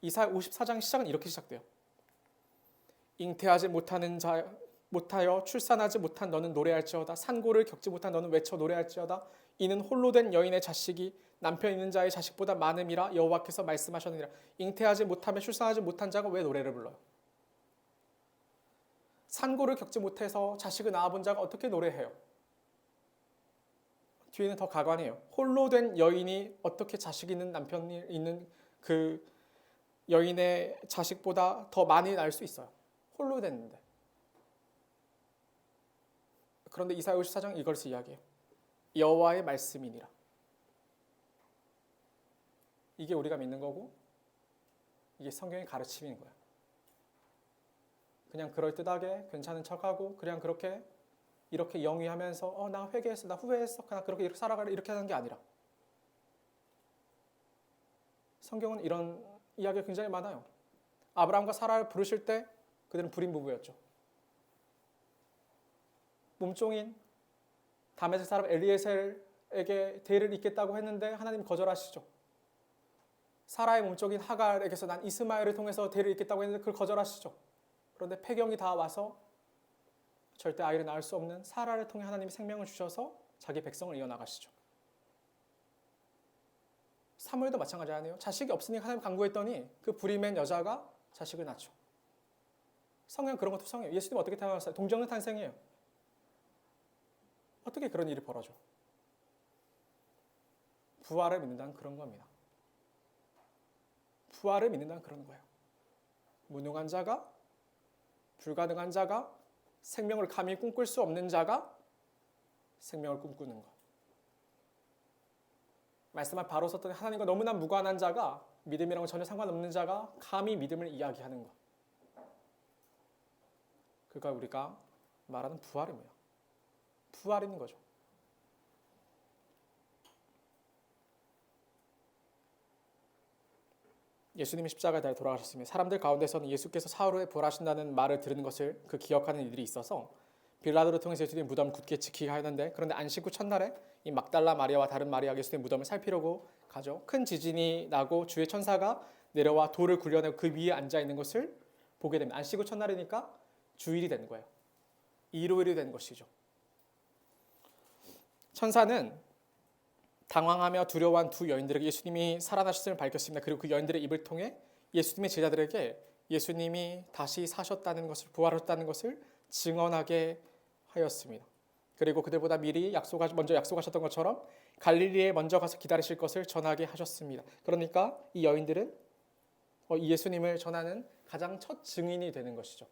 이사야 54장 시작은 이렇게 시작돼요. 잉태하지 못하여 출산하지 못한 너는 노래할지어다. 산고를 겪지 못한 너는 외쳐 노래할지어다. 이는 홀로 된 여인의 자식이 남편 있는 자의 자식보다 많음이라 여호와께서 말씀하셨느니라. 잉태하지 못하며 출산하지 못한 자가 왜 노래를 불러요? 산고를 겪지 못해서 자식을 낳아본 자가 어떻게 노래해요? 뒤에는 더 가관해요. 홀로 된 여인이 어떻게 자식 있는 남편이 있는 그 여인의 자식보다 더 많이 낳을 수 있어요? 홀로 됐는데. 그런데 이사야 54장 이것을 이야기해요. 여호와의 말씀이니라. 이게 우리가 믿는 거고 이게 성경의 가르침인 거예요. 그냥 그럴듯하게 괜찮은 척하고 그냥 그렇게 이렇게 영위하면서 나 회개했어, 나 후회했어, 그냥 그렇게 이렇게 살아가라 이렇게 하는 게 아니라 성경은 이런 이야기가 굉장히 많아요. 아브라함과 사라를 부르실 때 그들은 불임 부부였죠. 몸종인 다메섹 사람 엘리에셀에게 대를 잇겠다고 했는데 하나님 거절하시죠. 사라의 몸종인 하갈에게서 난 이스마엘을 통해서 대를 잇겠다고 했는데 그걸 거절하시죠. 그런데 폐경이 다 와서 절대 아이를 낳을 수 없는 사라를 통해 하나님이 생명을 주셔서 자기 백성을 이어나가시죠. 사무엘도 마찬가지 아니에요. 자식이 없으니까 하나님 간구했더니 그 불임의 여자가 자식을 낳죠. 성경 그런 것도 성이에요. 예수님 어떻게 태어났어요? 동정녀 탄생이에요. 어떻게 그런 일이 벌어져? 부활을 믿는다는 그런 겁니다. 부활을 믿는다는 그런 거예요. 무능한 자가, 불가능한 자가, 생명을 감히 꿈꿀 수 없는 자가 생명을 꿈꾸는 것. 말씀을 바로 썼더니 하나님과 너무나 무관한 자가, 믿음이랑은 전혀 상관없는 자가 감히 믿음을 이야기하는 것. 그가 우리가 말하는 부활입니다. 부활인 거죠. 예수님이 십자가에 달려 돌아가셨으며 사람들 가운데서는 예수께서 사흘 후에 부활하신다는 말을 들은 것을 그기억하는 이들이 있어서 빌라도를 통해서 예수님의 무덤을 굳게 지키게 하는데, 그런데 안식 후 첫날에 이 막달라 마리아와 다른 마리아가 예수님의 무덤을 살피려고 가죠. 큰 지진이 나고 주의 천사가 내려와 돌을 굴려내고 그 위에 앉아 있는 것을 보게 됩니다. 안식 후 첫날이니까 주일이 된 거예요. 일요일이 된 것이죠. 천사는 당황하며 두려워한 두 여인들에게 예수님이 살아나셨음을 밝혔습니다. 그리고 그 여인들의 입을 통해 예수님의 제자들에게 예수님이 다시 사셨다는 것을, 부활하셨다는 것을 증언하게 하였습니다. 그리고 그들보다 미리 먼저 약속하셨던 것처럼 갈릴리에 먼저 가서 기다리실 것을 전하게 하셨습니다. 그러니까 이 여인들은 이 예수님을 전하는 가장 첫 증인이 되는 것이죠.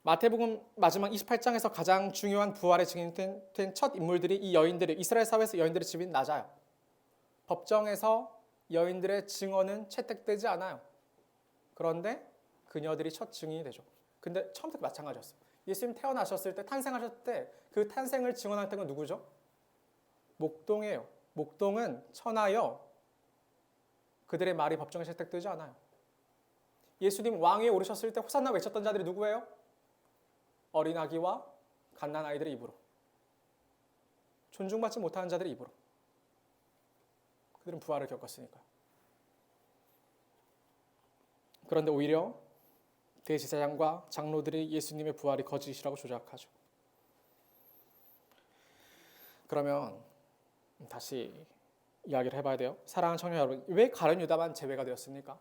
마태복음 마지막 28장에서 가장 중요한 부활의 증인된 첫 인물들이 이 여인들이, 이스라엘 사회에서 여인들의 지위는 낮아요. 법정에서 여인들의 증언은 채택되지 않아요. 그런데 그녀들이 첫 증인이 되죠. 근데 처음부터 마찬가지였어요. 예수님 태어나셨을 때, 탄생하셨을 때 그 탄생을 증언할 때가 누구죠? 목동이에요. 목동은 천하여 그들의 말이 법정에 채택되지 않아요. 예수님 왕위에 오르셨을 때 호산나 외쳤던 자들이 누구예요? 어린아기와 갓난아이들의 입으로. 존중받지 못하는 자들의 입으로. 그들은 부활을 겪었으니까요. 그런데 오히려 대제사장과 장로들이 예수님의 부활이 거짓이라고 조작하죠. 그러면 다시 이야기를 해봐야 돼요. 사랑하는 청년 여러분, 왜 가룟 유다만 제외가 되었습니까?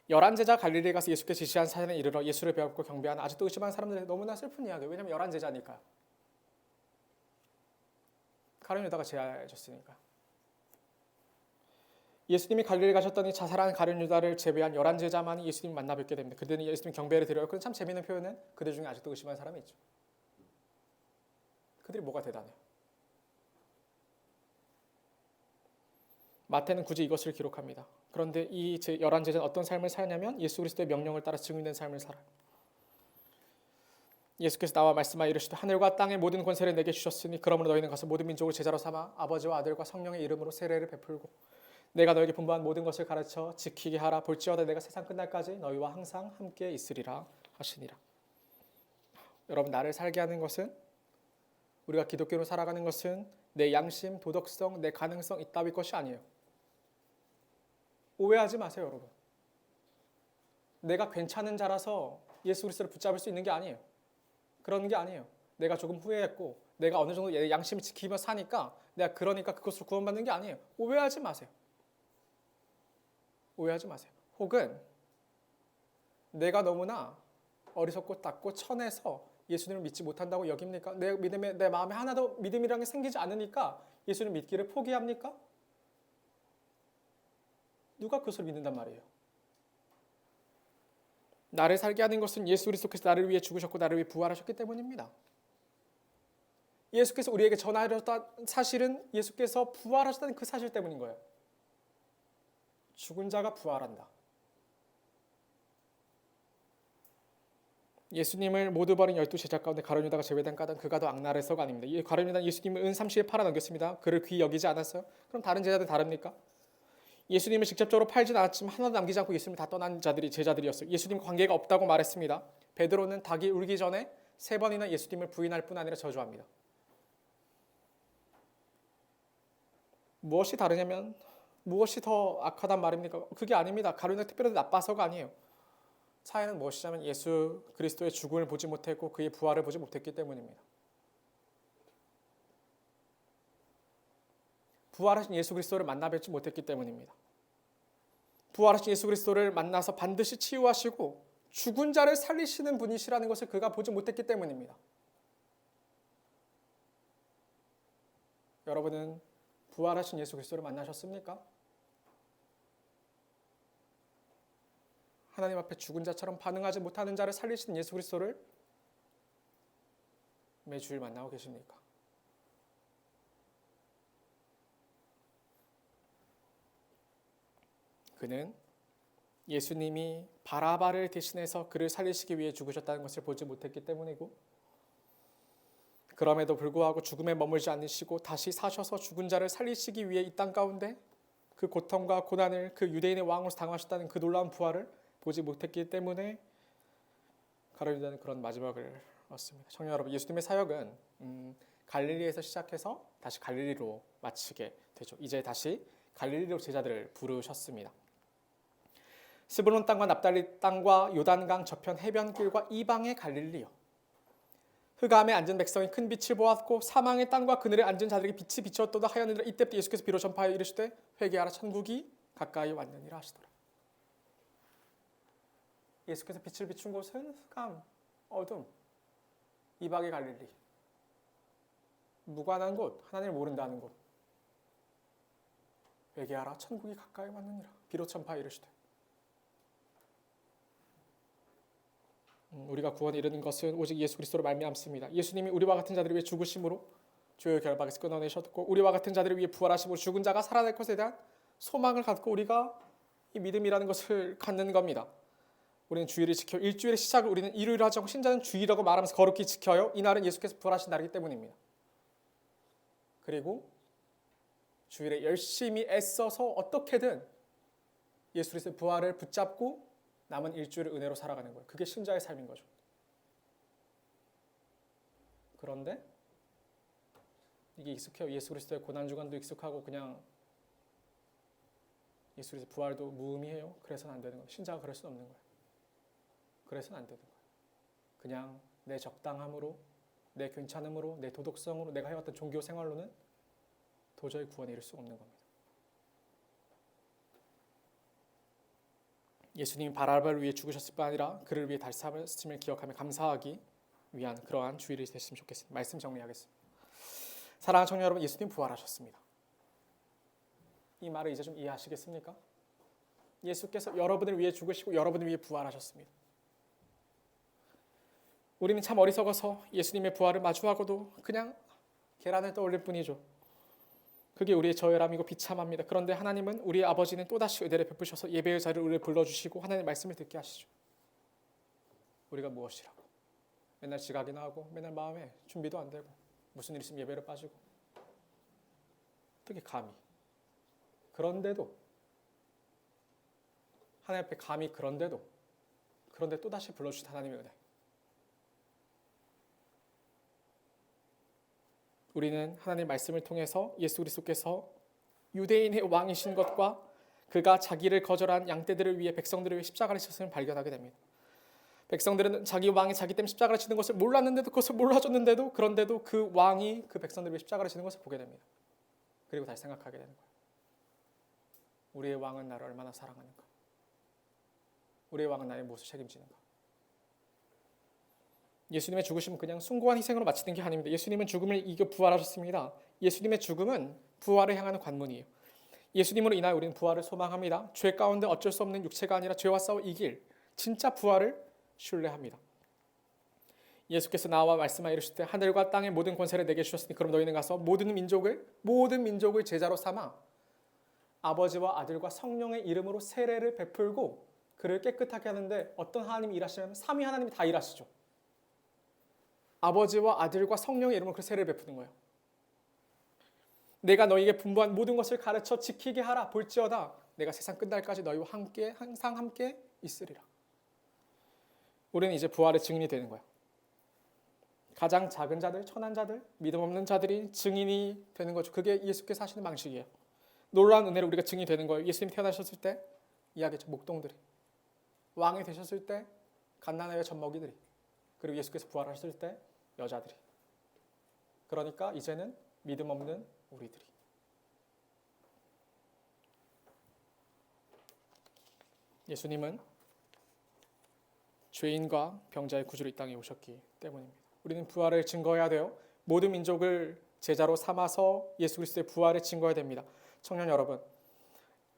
열한 제자 갈릴리에 가서 예수께 지시한 사전에 이르러 예수를 배웠고 경배하는 아직도 의심하는 사람들이 너무나 슬픈 이야기예요. 왜냐하면 열한 제자니까요. 가룟 유다가 제하였으니까. 예수님이 갈릴리 가셨더니 자살한 가룟 유다를 제외한 11제자만이 예수님 만나 뵙게 됩니다. 그들은 예수님 경배를 드려요. 그런 참 재미있는 표현은 그들 중에 아직도 의심하는 사람이 있죠. 그들이 뭐가 대단해요? 마태는 굳이 이것을 기록합니다. 그런데 이 11제자는 어떤 삶을 살냐면 예수 그리스도의 명령을 따라 증인된 삶을 살아요. 예수께서 나와 말씀하여 이르시되 하늘과 땅의 모든 권세를 내게 주셨으니 그러므로 너희는 가서 모든 민족을 제자로 삼아 아버지와 아들과 성령의 이름으로 세례를 베풀고 내가 너에게 분부한 모든 것을 가르쳐 지키게 하라. 볼지어다 내가 세상 끝날까지 너희와 항상 함께 있으리라 하시니라. 여러분, 나를 살게 하는 것은, 우리가 기독교로 살아가는 것은 내 양심, 도덕성, 내 가능성 이따위 것이 아니에요. 오해하지 마세요, 여러분. 내가 괜찮은 자라서 예수 그리스도를 붙잡을 수 있는 게 아니에요. 그런 게 아니에요. 내가 조금 후회했고 내가 어느 정도 양심을 지키며 사니까 내가 그러니까 그것으로 구원받는 게 아니에요. 오해하지 마세요. 오해하지 마세요. 혹은 내가 너무나 어리석고 닦고 천해서 예수님을 믿지 못한다고 여깁니까? 내 마음에 하나도 믿음이라는 게 생기지 않으니까 예수님 믿기를 포기합니까? 누가 그것을 믿는단 말이에요? 나를 살게 하는 것은 예수 그리스도께서 나를 위해 죽으셨고 나를 위해 부활하셨기 때문입니다. 예수께서 우리에게 전하셨던 사실은 예수께서 부활하셨다는 그 사실 때문인 거예요. 죽은 자가 부활한다. 예수님을 모두 버린 12제자 가운데 가룟 유다가 제외된 까닭은 그가 더 악랄해서가 아닙니다. 가룟 유다는 예수님을 은 30에 팔아넘겼습니다. 그를 귀히 여기지 않았어요? 그럼 다른 제자들 다릅니까? 예수님을 직접적으로 팔진 않았지만 하나도 남기지 않고 예수님을 다 떠난 자들이 제자들이었어요. 예수님과 관계가 없다고 말했습니다. 베드로는 닭이 울기 전에 3번이나 예수님을 부인할 뿐 아니라 저주합니다. 무엇이 다르냐면 무엇이 더 악하단 말입니까? 그게 아닙니다. 가룟 유다가 특별히 나빠서가 아니에요. 차이는 무엇이냐면 예수 그리스도의 죽음을 보지 못했고 그의 부활을 보지 못했기 때문입니다. 부활하신 예수 그리스도를 만나 뵙지 못했기 때문입니다. 부활하신 예수 그리스도를 만나서 반드시 치유하시고 죽은 자를 살리시는 분이시라는 것을 그가 보지 못했기 때문입니다. 여러분은 부활하신 예수 그리스도를 만나셨습니까? 하나님 앞에 죽은 자처럼 반응하지 못하는 자를 살리시는 예수 그리스도를 매주일 만나고 계십니까? 그는 예수님이 바라바를 대신해서 그를 살리시기 위해 죽으셨다는 것을 보지 못했기 때문이고 그럼에도 불구하고 죽음에 머물지 않으시고 다시 사셔서 죽은 자를 살리시기 위해 이 땅 가운데 그 고통과 고난을 그 유대인의 왕으로서 당하셨다는 그 놀라운 부활을 보지 못했기 때문에 가룟 유다는 그런 마지막을 얻습니다. 청년 여러분, 예수님의 사역은 갈릴리에서 시작해서 다시 갈릴리로 마치게 되죠. 이제 다시 갈릴리로 제자들을 부르셨습니다. 스불론 땅과 납달리 땅과 요단강 저편 해변길과 이방의 갈릴리요. 흑암에 앉은 백성이 큰 빛을 보았고 사망의 땅과 그늘에 앉은 자들에게 빛이 비추었도다 하였느니라. 이때부터 예수께서 비로 전파하여 이르시되 회개하라 천국이 가까이 왔느니라 하시더라. 예수께서 빛을 비춘 곳은 흑암, 어둠, 이방의 갈릴리. 무관한 곳, 하나님을 모른다는 곳. 회개하라 천국이 가까이 왔느니라. 비로 전파하여 이르시되. 우리가 구원에 이르는 것은 오직 예수 그리스도로 말미암습니다. 예수님이 우리와 같은 자들을 위해 죽으심으로 죄의 결박에서 끊어내셨고 우리와 같은 자들을 위해 부활하심으로 죽은 자가 살아날 것에 대한 소망을 갖고 우리가 이 믿음이라는 것을 갖는 겁니다. 우리는 주일을 지켜 일주일의 시작을 우리는 일요일 하지 않고 신자는 주일이라고 말하면서 거룩히 지켜요. 이날은 예수께서 부활하신 날이기 때문입니다. 그리고 주일에 열심히 애써서 어떻게든 예수 그리스도의 부활을 붙잡고 남은 일주일을 은혜로 살아가는 거예요. 그게 신자의 삶인 거죠. 그런데 이게 익숙해요. 예수 그리스도의 고난주간도 익숙하고 그냥 예수 그리스도의 부활도 무의미해요. 그래서는 안 되는 거예요. 신자가 그럴 수는 없는 거예요. 그래서는 안 되는 거예요. 그냥 내 적당함으로, 내 괜찮음으로, 내 도덕성으로, 내가 해왔던 종교 생활로는 도저히 구원에 이를 수 없는 겁니다. 예수님이 바라바를 위해 죽으셨을 뿐 아니라 그를 위해 다시 사심을 기억하며 감사하기 위한 그러한 주일이 됐으면 좋겠습니다. 말씀 정리하겠습니다. 사랑하는 청년 여러분, 예수님 부활하셨습니다. 이 말을 이제 좀 이해하시겠습니까? 예수께서 여러분을 위해 죽으시고 여러분을 위해 부활하셨습니다. 우리는 참 어리석어서 예수님의 부활을 마주하고도 그냥 계란을 떠올릴 뿐이죠. 그게 우리의 저열함이고 비참합니다. 그런데 하나님은, 우리의 아버지는 또다시 은혜를 베푸셔서 예배의 자리를 우리를 불러주시고 하나님의 말씀을 듣게 하시죠. 우리가 무엇이라고 맨날 지각이나 하고 맨날 마음에 준비도 안 되고 무슨 일 있으면 예배를 빠지고 어떻게 감히, 그런데도 하나님 앞에 감히 그런데 또다시 불러주신 하나님의 은혜. 우리는 하나님의 말씀을 통해서 예수 그리스도께서 유대인의 왕이신 것과 그가 자기를 거절한 양떼들을 위해 백성들을 위해 십자가를 지셨음을 발견하게 됩니다. 백성들은 자기 왕이 자기 때문에 십자가를 지는 것을 몰랐는데도, 그것을 몰라줬는데도, 그런데도 그 왕이 그 백성들을 위해 십자가를 지는 것을 보게 됩니다. 그리고 다시 생각하게 되는 거예요. 우리의 왕은 나를 얼마나 사랑하는가? 우리의 왕은 나의 무엇을 책임지는가? 예수님의 죽으심은 그냥 숭고한 희생으로 마치는 게 아닙니다. 예수님은 죽음을 이겨 부활하셨습니다. 예수님의 죽음은 부활을 향하는 관문이에요. 예수님으로 인하여 우리는 부활을 소망합니다. 죄 가운데 어쩔 수 없는 육체가 아니라 죄와 싸워 이길 진짜 부활을 신뢰합니다. 예수께서 나와 말씀하여 이르실 때 하늘과 땅의 모든 권세를 내게 주셨으니 그럼 너희는 가서 모든 민족을 제자로 삼아 아버지와 아들과 성령의 이름으로 세례를 베풀고 그를 깨끗하게 하는데, 어떤 하나님이 일하시냐면 삼위 하나님이 다 일하시죠. 아버지와 아들과 성령의 이름으로 그 세례를 베푸는 거예요. 내가 너희에게 분부한 모든 것을 가르쳐 지키게 하라. 볼지어다 내가 세상 끝날까지 너희와 함께 항상 함께 있으리라. 우리는 이제 부활의 증인이 되는 거예요. 가장 작은 자들, 천한 자들, 믿음 없는 자들이 증인이 되는 거죠. 그게 예수께서 하시는 방식이에요. 놀라운 은혜를 우리가 증인이 되는 거예요. 예수님 태어나셨을 때 이야기했죠. 목동들이, 왕이 되셨을 때 갓난아이와 젖먹이들이, 그리고 예수께서 부활하셨을 때 여자들이. 그러니까 이제는 믿음 없는 우리들이. 예수님은 죄인과 병자의 구주로 이 땅에 오셨기 때문입니다. 우리는 부활을 증거해야 돼요. 모든 민족을 제자로 삼아서 예수 그리스도의 부활을 증거해야 됩니다. 청년 여러분,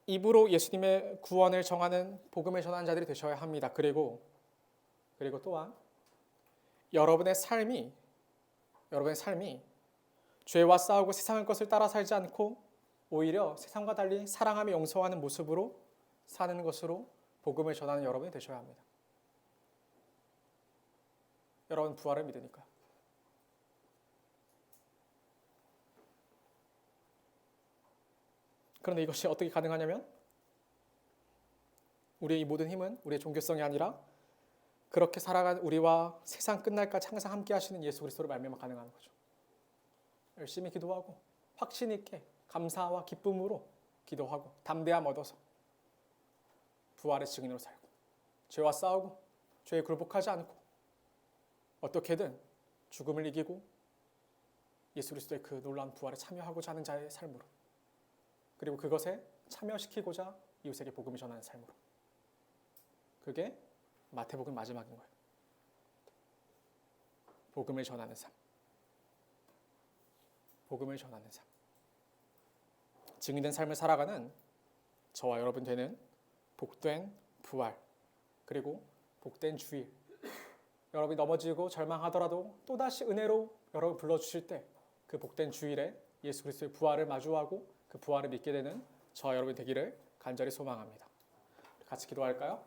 입으로 예수님의 구원을 정하는 복음을 전하는 자들이 되셔야 합니다. 그리고 또한 여러분의 삶이 죄와 싸우고 세상의 것을 따라 살지 않고 오히려 세상과 달리 사랑하며 용서하는 모습으로 사는 것으로 복음을 전하는 여러분이 되셔야 합니다. 여러분 부활을 믿으니까요. 그런데 이것이 어떻게 가능하냐면 우리의 이 모든 힘은 우리의 종교성이 아니라 그렇게 살아간 우리와 세상 끝날까지 항상 함께 하시는 예수 그리스도로 말미암아 가능한 거죠. 열심히 기도하고 확신 있게 감사와 기쁨으로 기도하고 담대함 얻어서 부활의 증인으로 살고 죄와 싸우고 죄에 굴복하지 않고 어떻게든 죽음을 이기고 예수 그리스도의 그 놀라운 부활에 참여하고자 하는 자의 삶으로, 그리고 그것에 참여시키고자 이웃에게 복음을 전하는 삶으로. 그게 마태복음 마지막인 거예요. 복음을 전하는 삶. 복음을 전하는 삶. 증인된 삶을 살아가는 저와 여러분 되는 복된 부활, 그리고 복된 주일. 여러분이 넘어지고 절망하더라도 또다시 은혜로 여러분 불러주실 때 그 복된 주일에 예수 그리스도의 부활을 마주하고 그 부활을 믿게 되는 저와 여러분 되기를 간절히 소망합니다. 같이 기도할까요?